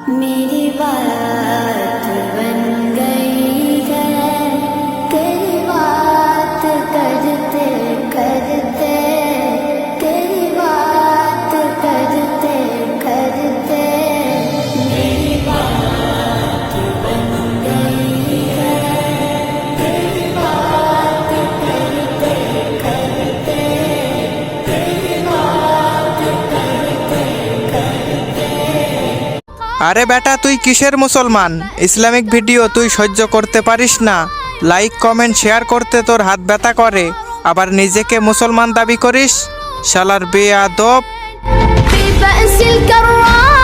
मेरी बात बन गई है, तेरी बात करते करते, तेरी बात करते करते मेरी बात बन गई है, तेरी बात करते करते, तेरी बात करते करते। আরে বেটা, তুই কিসের মুসলমান? ইসলামিক ভিডিও তুই সহ্য করতে পারিস না? লাইক কমেন্ট শেয়ার করতে তোর হাত ব্যথা করে, আবার নিজেকে মুসলমান দাবি করিস? শালার বেয়াদব! ببأس الكرام